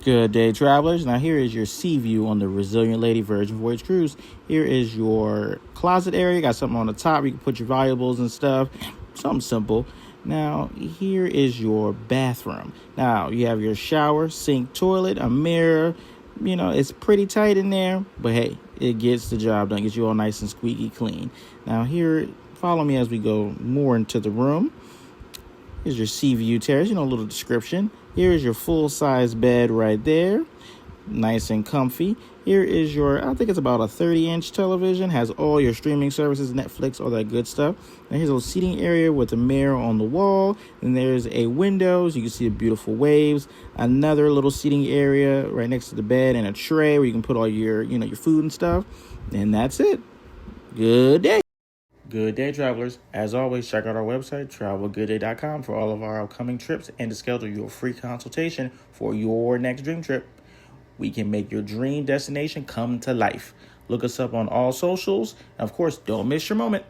Good day, travelers. Now, here is your sea view on the Resilient Lady Virgin Voyage cruise. Here is your closet area. Got something on the top where you can put your valuables and stuff. Something simple. Now, here is your bathroom. Now, you have your shower, sink, toilet, a mirror. You know, it's pretty tight in there, but hey, it gets the job done. Gets you all nice and squeaky clean. Now, here, follow me as we go more into the room. Here's your sea view terrace, a little description. Here is your full-size bed right there. Nice and comfy. Here is your, I think it's about a 30-inch television. Has all your streaming services, Netflix, all that good stuff. And here's a little seating area with a mirror on the wall. And there's a window so you can see the beautiful waves. Another little seating area right next to the bed and a tray where you can put all your, your food and stuff. And that's it. Good day. Good day, travelers. As always, check out our website, travelgoodday.com, for all of our upcoming trips and to schedule your free consultation for your next dream trip. We can make your dream destination come to life. Look us up on all socials. And of course, don't miss your moment.